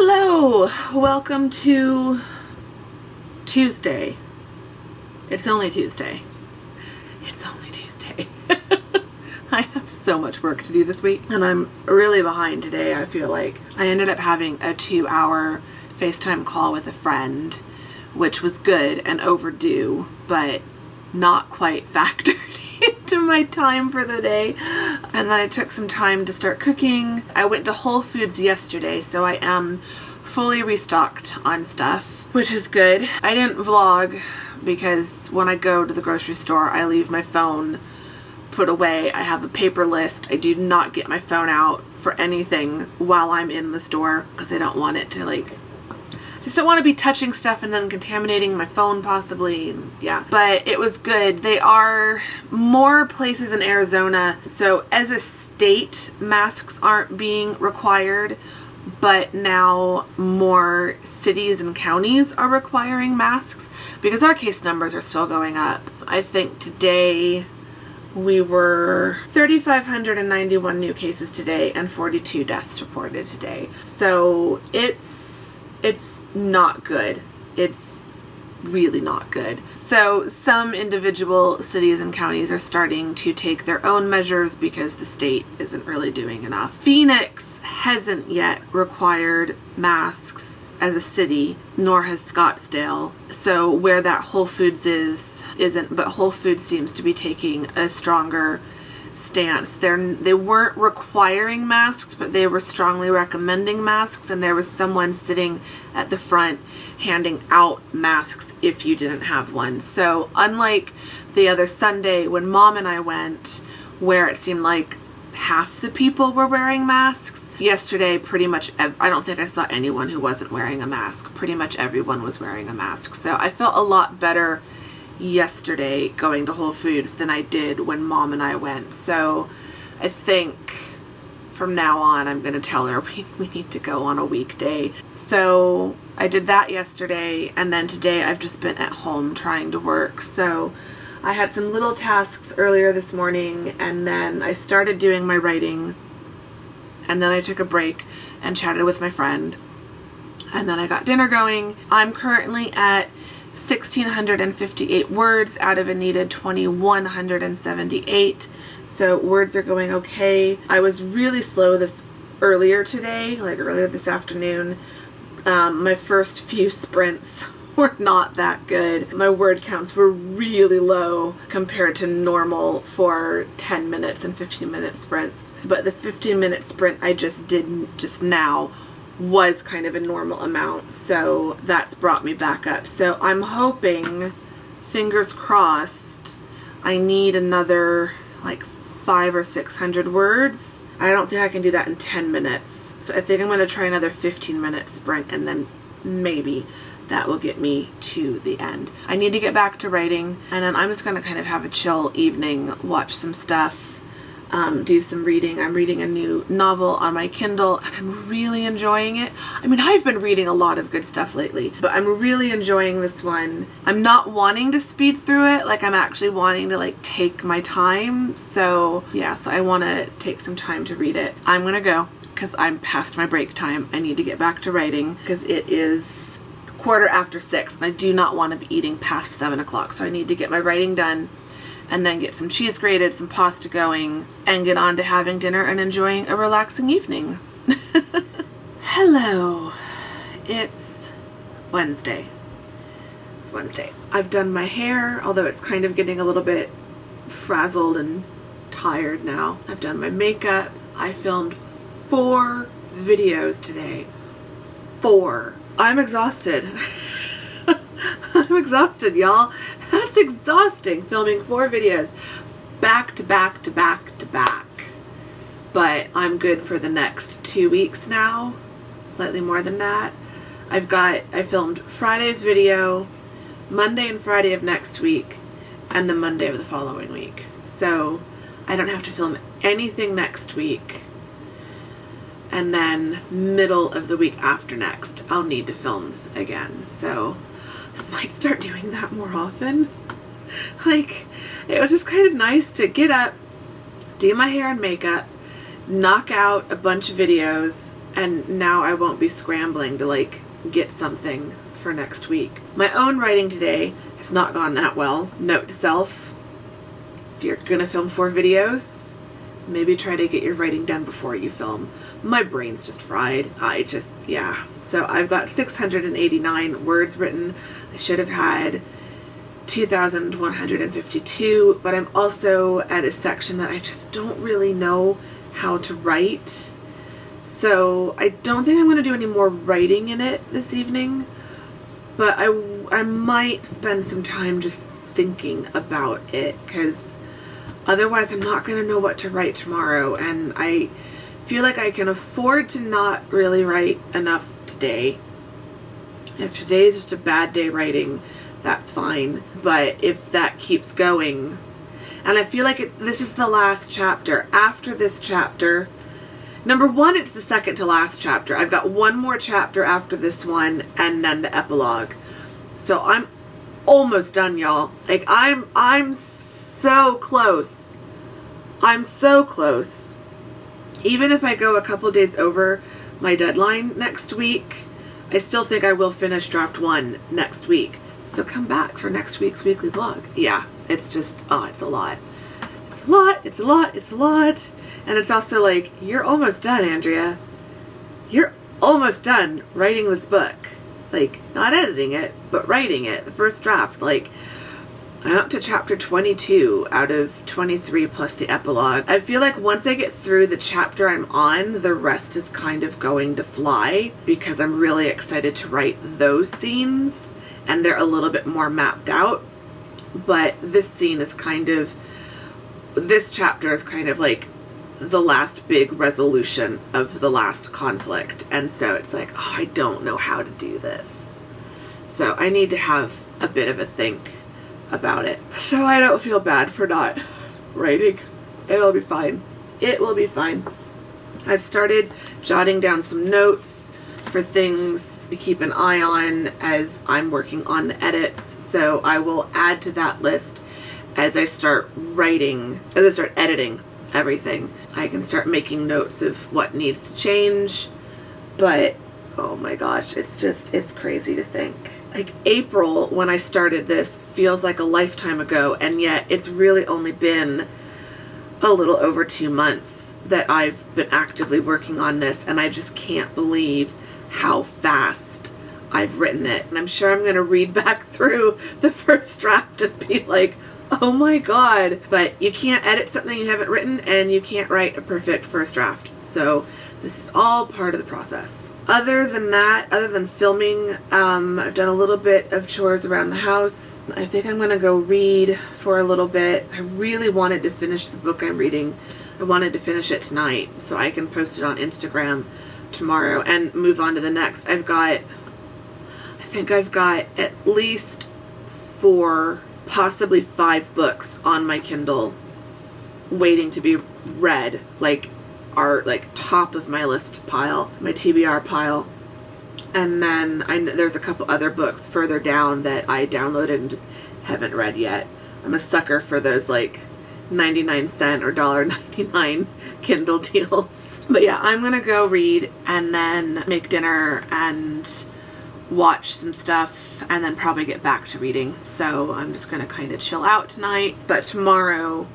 Hello, welcome to Tuesday. It's only Tuesday. I have so much work to do this week and I'm really behind today. I feel like I ended up having a 2-hour FaceTime call with a friend, which was good and overdue, but not quite factored into my time for the day. And then I took some time to start cooking. I went to Whole Foods yesterday, so I am fully restocked on stuff, which is good. I didn't vlog because when I go to the grocery store, I leave my phone put away. I have a paper list. I do not get my phone out for anything while I'm in the store because I don't want it to just don't want to be touching stuff and then contaminating my phone possibly. Yeah, but it was good. They are more places in Arizona. So as a state, masks aren't being required, but now more cities and counties are requiring masks because our case numbers are still going up. I think today we were 3,591 new cases today and 42 deaths reported today. So it's not good. It's really not good. So some individual cities and counties are starting to take their own measures because the state isn't really doing enough. Phoenix hasn't yet required masks as a city, nor has Scottsdale. So where that Whole Foods isn't, but Whole Foods seems to be taking a stronger stance. They weren't requiring masks, but they were strongly recommending masks, and there was someone sitting at the front handing out masks if you didn't have one. So unlike the other Sunday when Mom and I went, where it seemed like half the people were wearing masks, yesterday pretty much I don't think I saw anyone who wasn't wearing a mask. Pretty much everyone was wearing a mask. So I felt a lot better yesterday going to Whole Foods than I did when Mom and I went. So I think from now on I'm going to tell her we need to go on a weekday. So I did that yesterday, and then today I've just been at home trying to work. So I had some little tasks earlier this morning, and then I started doing my writing, and then I took a break and chatted with my friend, and then I got dinner going. I'm currently at 1,658 words out of a needed 2,178. So words are going okay. I was really slow earlier this afternoon. My first few sprints were not that good. My word counts were really low compared to normal for 10 minutes and 15-minute sprints. But the 15-minute sprint I just did just now was kind of a normal amount, so that's brought me back up. So I'm hoping, fingers crossed, I need another 500 or 600 words. I don't think I can do that in 10 minutes. So I think I'm going to try another 15-minute sprint, and then maybe that will get me to the end. I need to get back to writing, and then I'm just going to kind of have a chill evening, watch some stuff, do some reading. I'm reading a new novel on my Kindle and I'm really enjoying it. I mean, I've been reading a lot of good stuff lately, but I'm really enjoying this one. I'm not wanting to speed through it. Like, I'm actually wanting to like take my time. So yeah, so I want to take some time to read it. I'm going to go because I'm past my break time. I need to get back to writing because it is 6:15 and I do not want to be eating past 7 o'clock. So I need to get my writing done and then get some cheese grated, some pasta going, and get on to having dinner and enjoying a relaxing evening. Hello. It's Wednesday. It's Wednesday. I've done my hair, although it's kind of getting a little bit frazzled and tired now. I've done my makeup. I filmed 4 videos today. 4. I'm exhausted. I'm exhausted, y'all. That's exhausting, filming 4 videos back to back to back to back. But I'm good for the next 2 weeks now, slightly more than that. I filmed Friday's video, Monday and Friday of next week, and the Monday of the following week. So I don't have to film anything next week. And then middle of the week after next, I'll need to film again. So I might start doing that more often. Like, it was just kind of nice to get up, do my hair and makeup, knock out a bunch of videos, and now I won't be scrambling to like get something for next week. My own writing today has not gone that well. Note to self, if you're gonna film 4 videos, maybe try to get your writing done before you film. My brain's just fried. Yeah. So I've got 689 words written. I should have had 2,152, but I'm also at a section that I just don't really know how to write. So I don't think I'm going to do any more writing in it this evening, but I might spend some time just thinking about it, because otherwise I'm not going to know what to write tomorrow, and I feel like I can afford to not really write enough today. If today is just a bad day writing, that's fine. But if that keeps going, and I feel like this is the last chapter. After this chapter, number 1, it's the second to last chapter. I've got 1 more chapter after this one, and then the epilogue. So I'm almost done, y'all. Like, I'm so close. I'm so close. Even if I go a couple days over my deadline next week, I still think I will finish draft 1 next week. So come back for next week's weekly vlog. Yeah, it's just, it's a lot. It's a lot, it's a lot, it's a lot. And it's also like, you're almost done, Andrea. You're almost done writing this book. Like, not editing it, but writing it, the first draft. Like, I'm up to chapter 22 out of 23 plus the epilogue. I feel like once I get through the chapter I'm on, the rest is kind of going to fly, because I'm really excited to write those scenes, and they're a little bit more mapped out. But this chapter is kind of like the last big resolution of the last conflict. And so it's like, I don't know how to do this. So I need to have a bit of a think about it, so I don't feel bad for not writing. It'll be fine. It will be fine. I've started jotting down some notes for things to keep an eye on as I'm working on the edits, so I will add to that list as I start editing everything. I can start making notes of what needs to change, but oh my gosh, it's crazy to think. Like, April, when I started this, feels like a lifetime ago, and yet it's really only been a little over 2 months that I've been actively working on this, and I just can't believe how fast I've written it. And I'm sure I'm going to read back through the first draft and be like, oh my god. But you can't edit something you haven't written, and you can't write a perfect first draft. So this is all part of the process. Other than filming, I've done a little bit of chores around the house. I think I'm gonna go read for a little bit. I really wanted to finish the book I'm reading. I wanted to finish it tonight so I can post it on Instagram tomorrow and move on to the next. I think I've got at least 4, possibly 5 books on my Kindle waiting to be read, like are like top of my list pile, my TBR pile. And then there's a couple other books further down that I downloaded and just haven't read yet. I'm a sucker for those like 99-cent or $1.99 Kindle deals. But yeah, I'm gonna go read and then make dinner and watch some stuff and then probably get back to reading. So I'm just gonna kind of chill out tonight. But tomorrow,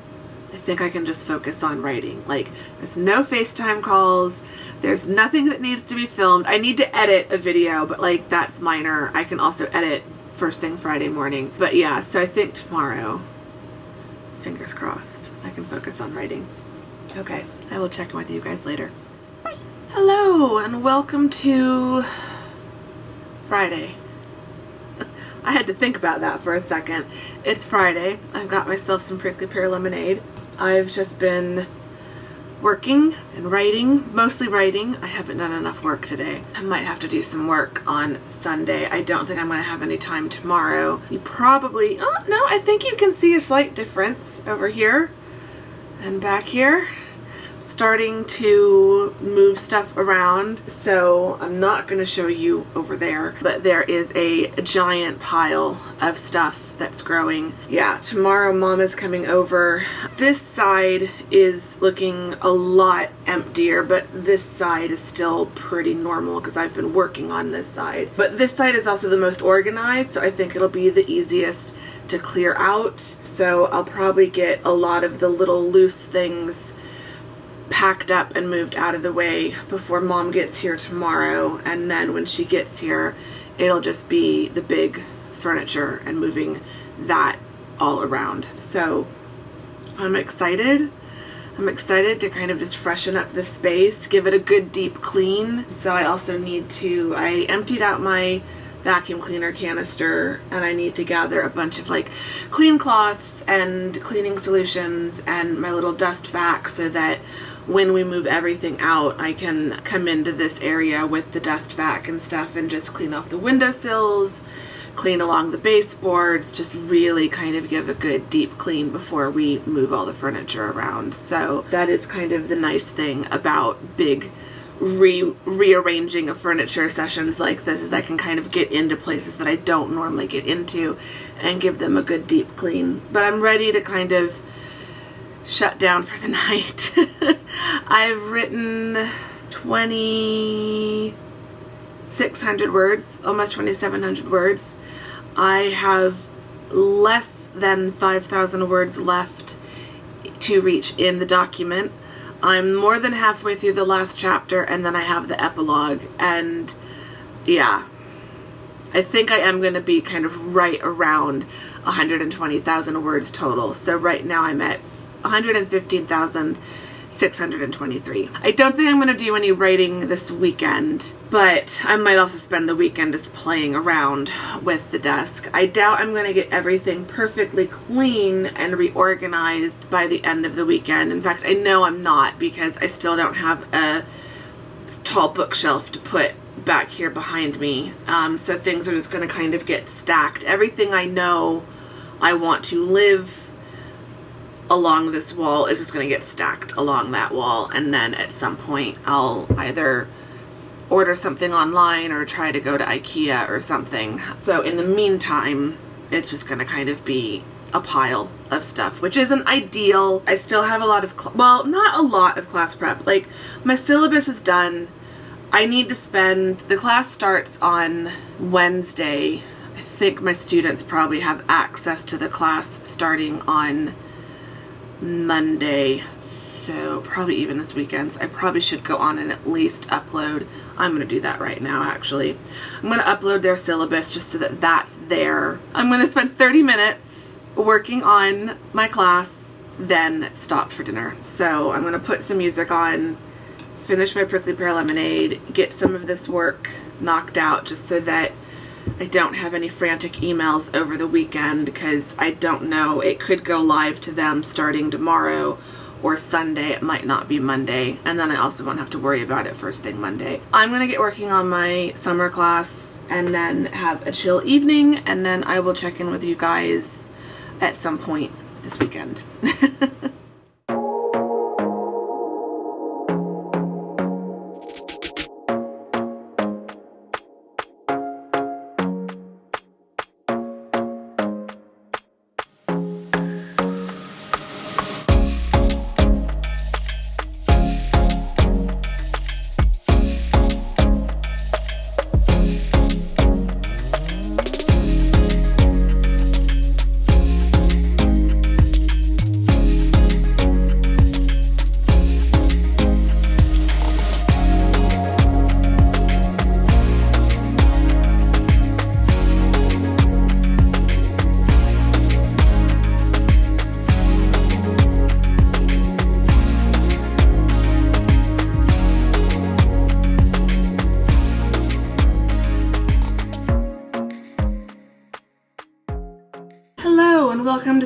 I think I can just focus on writing. Like, there's no FaceTime calls. There's nothing that needs to be filmed. I need to edit a video, but like that's minor. I can also edit first thing Friday morning. But yeah, so I think tomorrow, fingers crossed, I can focus on writing. Okay, I will check in with you guys later. Bye. Hello, and welcome to Friday. I had to think about that for a second. It's Friday. I've got myself some prickly pear lemonade. I've just been working and writing, mostly writing. I haven't done enough work today. I might have to do some work on Sunday. I don't think I'm going to have any time tomorrow. You probably, oh no, I think you can see a slight difference over here and back here. Starting to move stuff around, so I'm not going to show you over there, but there is a giant pile of stuff that's growing. Yeah, tomorrow Mom is coming over. This side is looking a lot emptier, but this side is still pretty normal because I've been working on this side. But this side is also the most organized, so I think it'll be the easiest to clear out. So I'll probably get a lot of the little loose things packed up and moved out of the way before Mom gets here tomorrow, and then when she gets here it'll just be the big furniture and moving that all around. So I'm excited to kind of just freshen up this space, give it a good deep clean. So I also need to, I emptied out my vacuum cleaner canister and I need to gather a bunch of like clean cloths and cleaning solutions and my little dust vac so that when we move everything out, I can come into this area with the dust vac and stuff and just clean off the windowsills, clean along the baseboards, just really kind of give a good deep clean before we move all the furniture around. So that is kind of the nice thing about big rearranging of furniture sessions like this, is I can kind of get into places that I don't normally get into and give them a good deep clean. But I'm ready to kind of shut down for the night. I've written 2,600 words, almost 2,700 words. I have less than 5,000 words left to reach in the document. I'm more than halfway through the last chapter, and then I have the epilogue, and yeah, I think I am going to be kind of right around 120,000 words total. So right now I'm at 115,623. I don't think I'm going to do any writing this weekend, but I might also spend the weekend just playing around with the desk. I doubt I'm going to get everything perfectly clean and reorganized by the end of the weekend. In fact, I know I'm not, because I still don't have a tall bookshelf to put back here behind me. So things are just going to kind of get stacked. Everything I know I want to live along this wall is just going to get stacked along that wall, and then at some point I'll either order something online or try to go to IKEA or something. So in the meantime, it's just going to kind of be a pile of stuff, which isn't ideal. I still have a lot of, well, not a lot of class prep. Like, my syllabus is done. I need to spend, the class starts on Wednesday. I think my students probably have access to the class starting on Monday, so probably even this weekend. So I probably should go on and at least upload. I'm going to do that right now, actually. I'm going to upload their syllabus just so that that's there. I'm going to spend 30 minutes working on my class, then stop for dinner. So I'm going to put some music on, finish my prickly pear lemonade, get some of this work knocked out just so that I don't have any frantic emails over the weekend, because I don't know, it could go live to them starting tomorrow or Sunday. It might not be Monday, and then I also won't have to worry about it first thing Monday. I'm gonna get working on my summer class and then have a chill evening, and then I will check in with you guys at some point this weekend.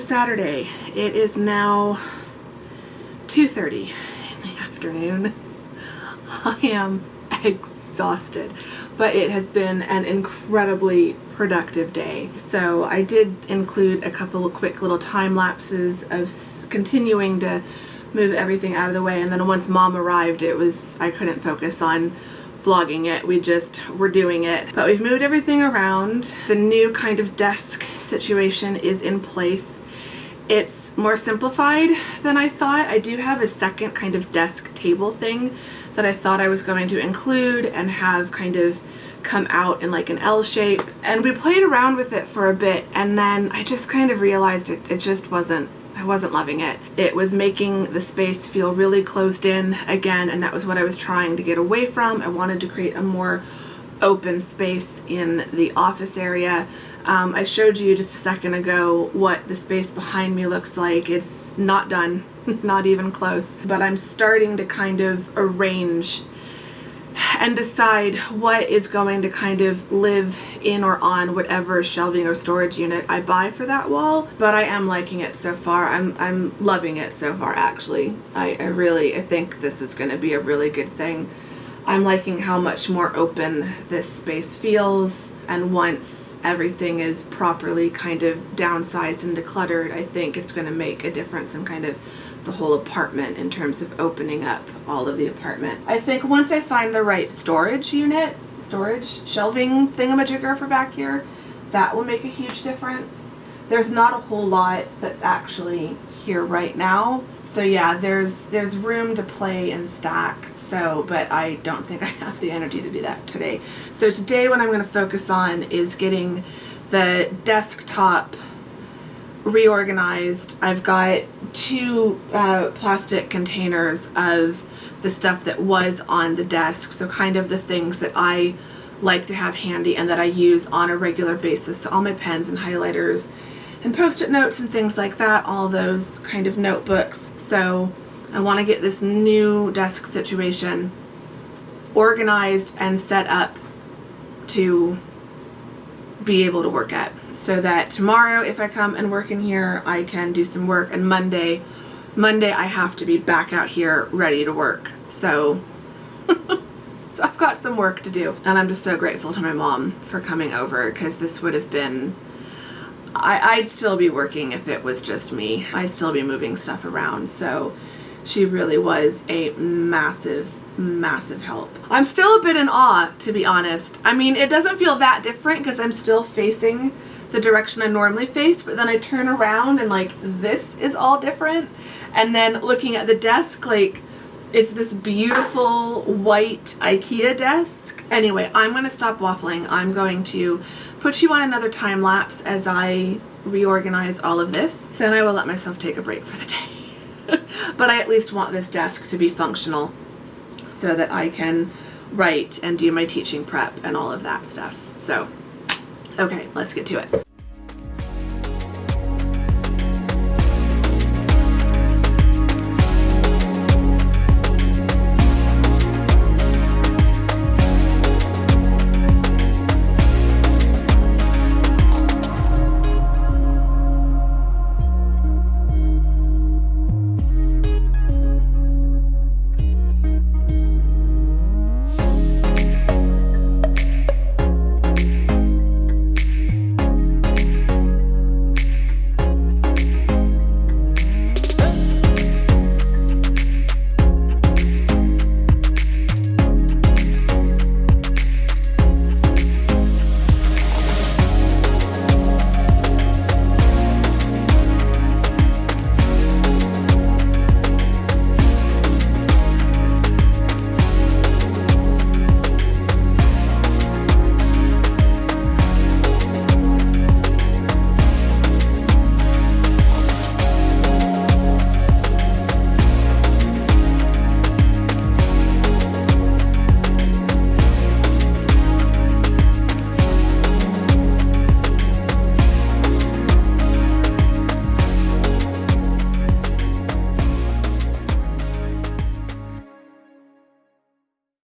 to Saturday. It is now 2:30 in the afternoon. I am exhausted, but it has been an incredibly productive day. So I did include a couple of quick little time lapses of continuing to move everything out of the way, and then once Mom arrived, I couldn't focus on vlogging it. We just were doing it. But we've moved everything around. The new kind of desk situation is in place. It's more simplified than I thought. I do have a second kind of desk table thing that I thought I was going to include and have kind of come out in like an L shape. And we played around with it for a bit, and then I just kind of realized it just wasn't, I wasn't loving it. It was making the space feel really closed in again, and that was what I was trying to get away from. I wanted to create a more open space in the office area. I showed you just a second ago what the space behind me looks like. It's not done, not even close, but I'm starting to kind of arrange and decide what is going to kind of live in or on whatever shelving or storage unit I buy for that wall. But I am liking it so far. I'm loving it so far, actually. I think this is going to be a really good thing. I'm liking how much more open this space feels, and once everything is properly kind of downsized and decluttered, I think it's going to make a difference in kind of the whole apartment in terms of opening up all of the apartment. I think once I find the right storage shelving thingamajigger for back here, that will make a huge difference. There's not a whole lot that's actually here right now. So yeah, there's room to play and stack. So, but I don't think I have the energy to do that today. So today what I'm going to focus on is getting the desktop reorganized. I've got two plastic containers of the stuff that was on the desk. So kind of the things that I like to have handy and that I use on a regular basis. So all my pens and highlighters and post-it notes and things like that, all those kind of notebooks. So I want to get this new desk situation organized and set up to be able to work at, so that tomorrow if I come and work in here, I can do some work, and Monday I have to be back out here ready to work. So so I've got some work to do, and I'm just so grateful to my mom for coming over, because this would have been, I'd still be working if it was just me. I'd still be moving stuff around. So she really was a massive help. I'm still a bit in awe, to be honest. I mean, it doesn't feel that different because I'm still facing the direction I normally face, but then I turn around and like this is all different. And then looking at the desk, like it's this beautiful white IKEA desk. Anyway, I'm going to stop waffling. I'm going to put you on another time lapse as I reorganize all of this. Then I will let myself take a break for the day. But I at least want this desk to be functional so that I can write and do my teaching prep and all of that stuff. So, okay, let's get to it.